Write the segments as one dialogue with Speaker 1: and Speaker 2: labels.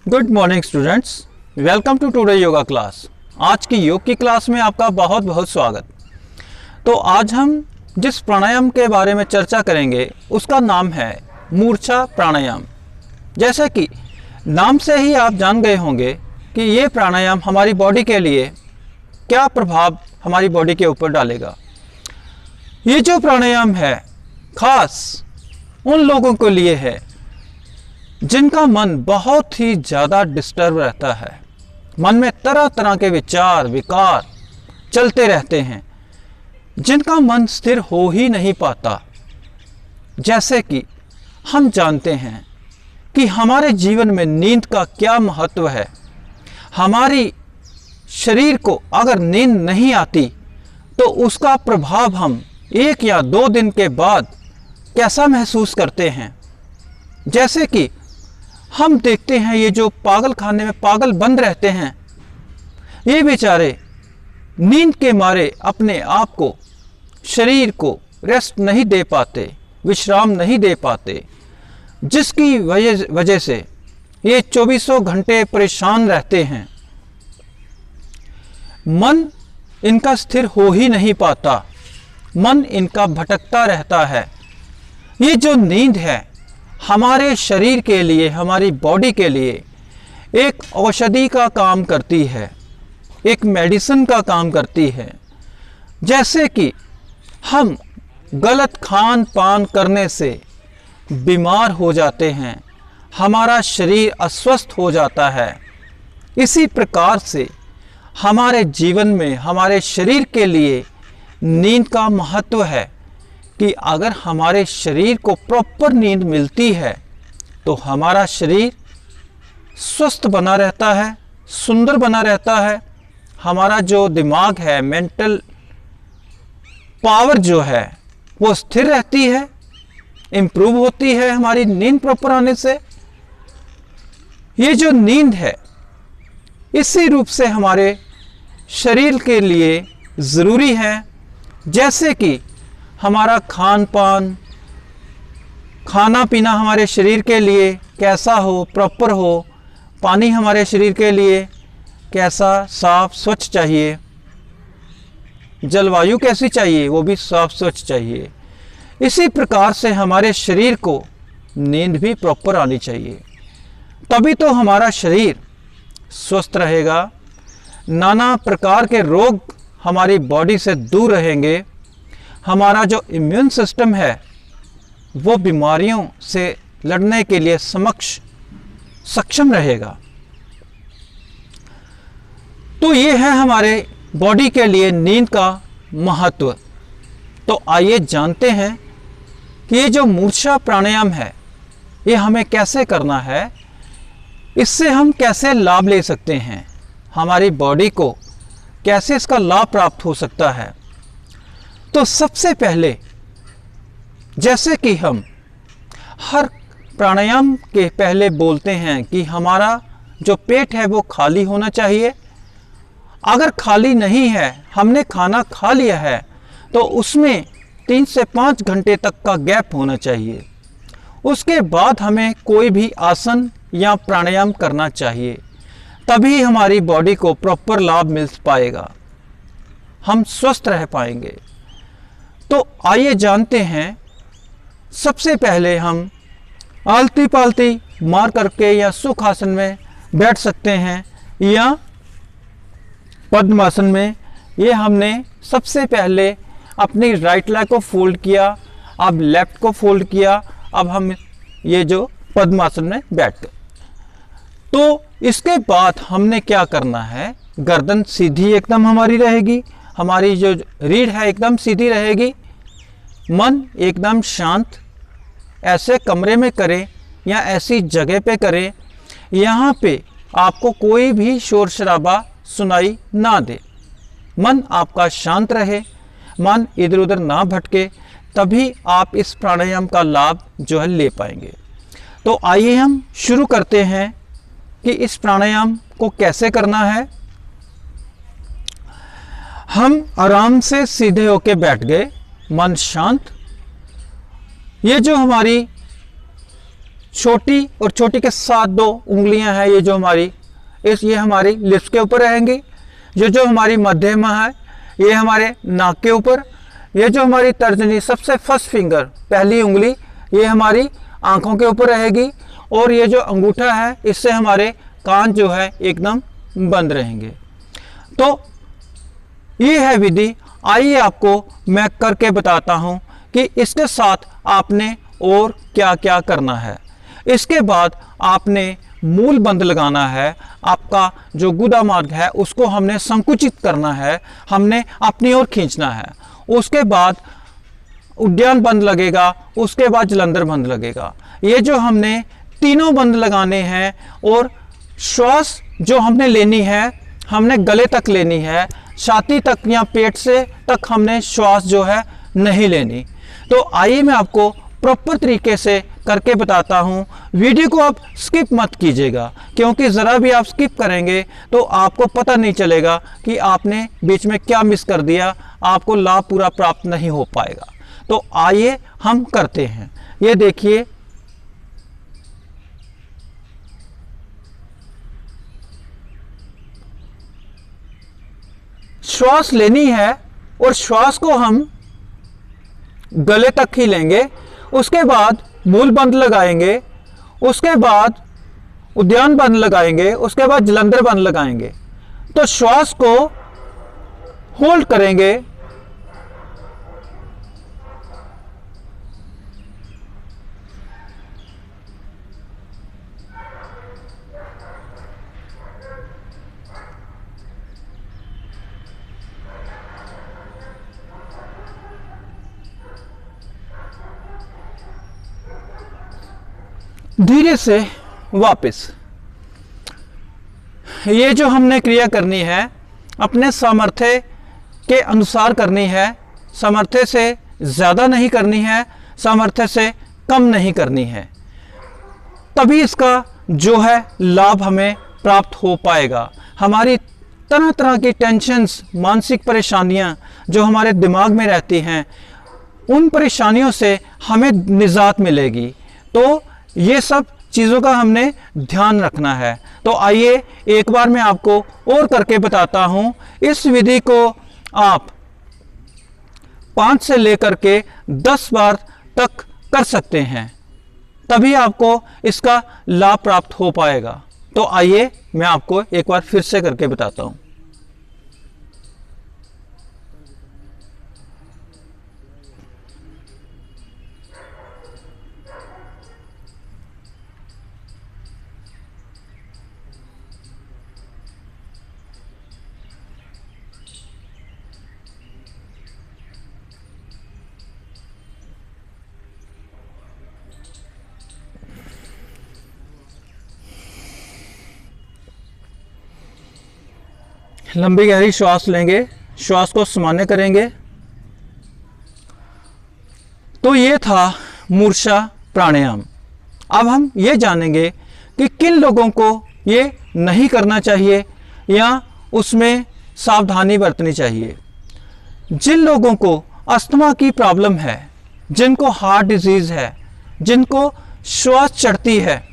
Speaker 1: Good morning students, welcome to today yoga class. आज की योग की क्लास में आपका बहुत बहुत स्वागत। तो आज हम जिस प्राणायाम के बारे में चर्चा करेंगे उसका नाम है मूर्छा प्राणायाम। जैसे कि नाम से ही आप जान गए होंगे कि ये प्राणायाम हमारी बॉडी के लिए क्या प्रभाव हमारी बॉडी के ऊपर डालेगा। ये जो प्राणायाम है खास उन लोगों के लिए है जिनका मन बहुत ही ज़्यादा डिस्टर्ब रहता है, मन में तरह तरह के विचार विकार चलते रहते हैं, जिनका मन स्थिर हो ही नहीं पाता। जैसे कि हम जानते हैं कि हमारे जीवन में नींद का क्या महत्व है। हमारी शरीर को अगर नींद नहीं आती तो उसका प्रभाव हम 1 या 2 दिन के बाद कैसा महसूस करते हैं। जैसे कि हम देखते हैं ये जो पागल खाने में पागल बंद रहते हैं, ये बेचारे नींद के मारे अपने आप को, शरीर को रेस्ट नहीं दे पाते, विश्राम नहीं दे पाते, जिसकी वजह से ये 24 घंटे परेशान रहते हैं। मन इनका स्थिर हो ही नहीं पाता, मन इनका भटकता रहता है। ये जो नींद है हमारे शरीर के लिए, हमारी बॉडी के लिए एक औषधि का काम करती है, एक मेडिसिन का काम करती है। जैसे कि हम गलत खान पान करने से बीमार हो जाते हैं, हमारा शरीर अस्वस्थ हो जाता है, इसी प्रकार से हमारे जीवन में हमारे शरीर के लिए नींद का महत्व है कि अगर हमारे शरीर को प्रॉपर नींद मिलती है तो हमारा शरीर स्वस्थ बना रहता है, सुंदर बना रहता है। हमारा जो दिमाग है, मेंटल पावर जो है वो स्थिर रहती है, इम्प्रूव होती है हमारी नींद प्रॉपर आने से। ये जो नींद है इसी रूप से हमारे शरीर के लिए ज़रूरी है। जैसे कि हमारा खान पान, खाना पीना हमारे शरीर के लिए कैसा हो, प्रॉपर हो, पानी हमारे शरीर के लिए कैसा साफ स्वच्छ चाहिए, जलवायु कैसी चाहिए वो भी साफ स्वच्छ चाहिए। इसी प्रकार से हमारे शरीर को नींद भी प्रॉपर आनी चाहिए, तभी तो हमारा शरीर स्वस्थ रहेगा, नाना प्रकार के रोग हमारी बॉडी से दूर रहेंगे, हमारा जो इम्यून सिस्टम है वो बीमारियों से लड़ने के लिए सक्षम रहेगा। तो ये है हमारे बॉडी के लिए नींद का महत्व। तो आइए जानते हैं कि ये जो मूर्छा प्राणायाम है ये हमें कैसे करना है, इससे हम कैसे लाभ ले सकते हैं, हमारी बॉडी को कैसे इसका लाभ प्राप्त हो सकता है। तो सबसे पहले जैसे कि हम हर प्राणायाम के पहले बोलते हैं कि हमारा जो पेट है वो खाली होना चाहिए। अगर खाली नहीं है, हमने खाना खा लिया है, तो उसमें 3 से 5 घंटे तक का गैप होना चाहिए। उसके बाद हमें कोई भी आसन या प्राणायाम करना चाहिए, तभी हमारी बॉडी को प्रॉपर लाभ मिल पाएगा, हम स्वस्थ रह पाएंगे। तो आइए जानते हैं। सबसे पहले हम आलती पालती मार करके या सुखासन में बैठ सकते हैं या पद्मासन में। ये हमने सबसे पहले अपनी राइट लेग को फोल्ड किया, अब लेफ्ट को फोल्ड किया, अब हम ये जो पद्मासन में बैठ गए। तो इसके बाद हमने क्या करना है, गर्दन सीधी एकदम हमारी रहेगी, हमारी जो रीढ़ है एकदम सीधी रहेगी, मन एकदम शांत ऐसे कमरे में करें या ऐसी जगह पे करें यहाँ पे आपको कोई भी शोर शराबा सुनाई ना दे, मन आपका शांत रहे, मन इधर उधर ना भटके, तभी आप इस प्राणायाम का लाभ जो है ले पाएंगे। तो आइए हम शुरू करते हैं कि इस प्राणायाम को कैसे करना है। हम आराम से सीधे होके बैठ गए, मन शांत। ये जो हमारी छोटी और छोटी के साथ 2 उंगलियां हैं, ये जो हमारी ये हमारी लिप्स के ऊपर रहेंगी। ये जो हमारी मध्यमा है ये हमारे नाक के ऊपर। ये जो हमारी तर्जनी सबसे फर्स्ट फिंगर पहली उंगली ये हमारी आंखों के ऊपर रहेगी। और ये जो अंगूठा है इससे हमारे कान जो है एकदम बंद रहेंगे। तो ये है विधि। आइए आपको मैं करके बताता हूँ कि इसके साथ आपने और क्या क्या करना है। इसके बाद आपने मूल बंद लगाना है। आपका जो गुदा मार्ग है उसको हमने संकुचित करना है, हमने अपनी ओर खींचना है। उसके बाद उद्यान बंद लगेगा, उसके बाद जलंधर बंद लगेगा। ये जो हमने तीनों बंद लगाने हैं और श्वास जो हमने लेनी है हमने गले तक लेनी है, छाती तक या पेट से तक हमने श्वास जो है नहीं लेनी। तो आइए मैं आपको प्रॉपर तरीके से करके बताता हूँ। वीडियो को आप स्किप मत कीजिएगा, क्योंकि ज़रा भी आप स्किप करेंगे तो आपको पता नहीं चलेगा कि आपने बीच में क्या मिस कर दिया, आपको लाभ पूरा प्राप्त नहीं हो पाएगा। तो आइए हम करते हैं। ये देखिए, श्वास लेनी है और श्वास को हम गले तक ही लेंगे। उसके बाद मूल बंद लगाएंगे, उसके बाद उद्यान बंद लगाएंगे, उसके बाद जलंधर बंद लगाएंगे। तो श्वास को होल्ड करेंगे, धीरे से वापस। ये जो हमने क्रिया करनी है अपने सामर्थ्य के अनुसार करनी है, सामर्थ्य से ज़्यादा नहीं करनी है, सामर्थ्य से कम नहीं करनी है, तभी इसका जो है लाभ हमें प्राप्त हो पाएगा। हमारी तरह तरह की टेंशन्स, मानसिक परेशानियां जो हमारे दिमाग में रहती हैं, उन परेशानियों से हमें निजात मिलेगी। तो ये सब चीज़ों का हमने ध्यान रखना है। तो आइए एक बार मैं आपको और करके बताता हूँ। इस विधि को आप 5 से लेकर के 10 बार तक कर सकते हैं, तभी आपको इसका लाभ प्राप्त हो पाएगा। तो आइए मैं आपको एक बार फिर से करके बताता हूँ। लंबी गहरी श्वास लेंगे, श्वास को सामान्य करेंगे। तो ये था मूर्छा प्राणायाम। अब हम ये जानेंगे कि किन लोगों को ये नहीं करना चाहिए या उसमें सावधानी बरतनी चाहिए। जिन लोगों को अस्थमा की प्रॉब्लम है, जिनको हार्ट डिजीज़ है, जिनको श्वास चढ़ती है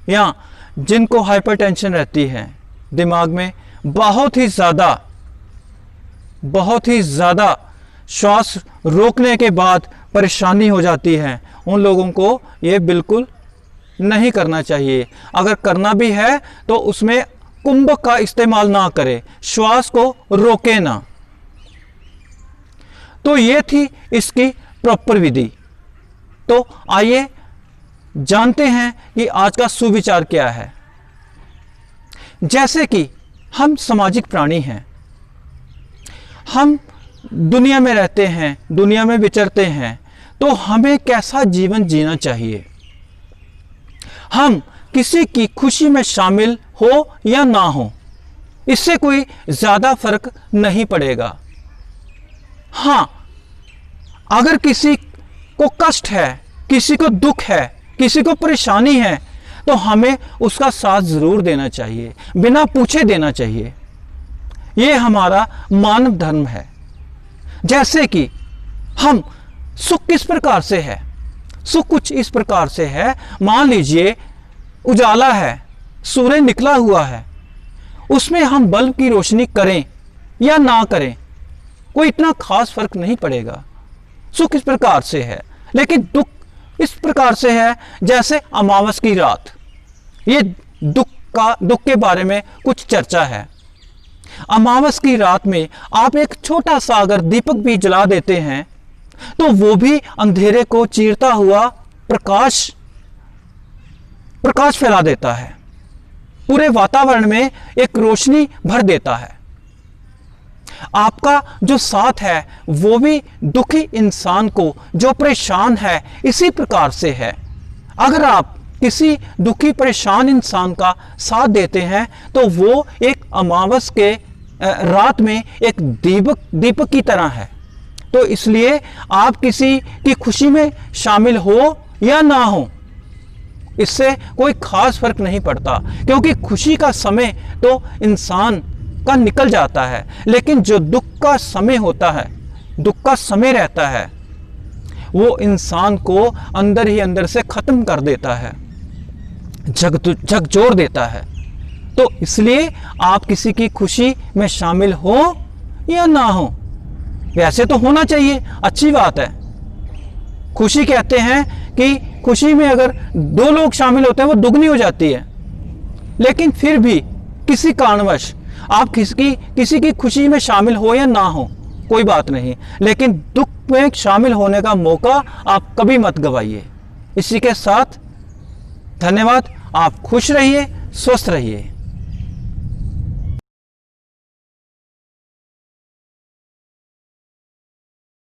Speaker 1: या जिनको हाइपरटेंशन रहती है, दिमाग में बहुत ही ज़्यादा श्वास रोकने के बाद परेशानी हो जाती है, उन लोगों को ये बिल्कुल नहीं करना चाहिए। अगर करना भी है तो उसमें कुंभक का इस्तेमाल ना करें, श्वास को रोके ना। तो ये थी इसकी प्रॉपर विधि। तो आइए जानते हैं कि आज का सुविचार क्या है। जैसे कि हम सामाजिक प्राणी हैं, हम दुनिया में रहते हैं, दुनिया में विचरते हैं, तो हमें कैसा जीवन जीना चाहिए। हम किसी की खुशी में शामिल हो या ना हो, इससे कोई ज़्यादा फर्क नहीं पड़ेगा। हाँ, अगर किसी को कष्ट है, किसी को दुख है, किसी को परेशानी है, तो हमें उसका साथ ज़रूर देना चाहिए, बिना पूछे देना चाहिए। ये हमारा मानव धर्म है। जैसे कि हम सुख किस प्रकार से है, सुख कुछ इस प्रकार से है, मान लीजिए उजाला है, सूर्य निकला हुआ है, उसमें हम बल्ब की रोशनी करें या ना करें कोई इतना खास फर्क नहीं पड़ेगा। सुख इस प्रकार से है। लेकिन दुख इस प्रकार से है जैसे अमावस की रात। ये दुख के बारे में कुछ चर्चा है। अमावस की रात में आप एक छोटा सा अगर दीपक भी जला देते हैं तो वो भी अंधेरे को चीरता हुआ प्रकाश फैला देता है, पूरे वातावरण में एक रोशनी भर देता है। आपका जो साथ है वो भी दुखी इंसान को, जो परेशान है, इसी प्रकार से है। अगर आप किसी दुखी परेशान इंसान का साथ देते हैं तो वो एक अमावस के रात में एक दीपक की तरह है। तो इसलिए आप किसी की खुशी में शामिल हो या ना हो, इससे कोई खास फर्क नहीं पड़ता, क्योंकि खुशी का समय तो इंसान का निकल जाता है, लेकिन जो दुख का समय होता है, दुख का समय रहता है, वो इंसान को अंदर ही अंदर से खत्म कर देता है, झकझोर देता है। तो इसलिए आप किसी की खुशी में शामिल हो या ना हो, वैसे तो होना चाहिए, अच्छी बात है। खुशी कहते हैं कि खुशी में अगर दो लोग शामिल होते हैं वो दुगनी हो जाती है, लेकिन फिर भी किसी कारणवश आप किसी की खुशी में शामिल हो या ना हो कोई बात नहीं, लेकिन दुख में शामिल होने का मौका आप कभी मत गवाइए। इसी के साथ धन्यवाद। आप खुश रहिए, स्वस्थ रहिए।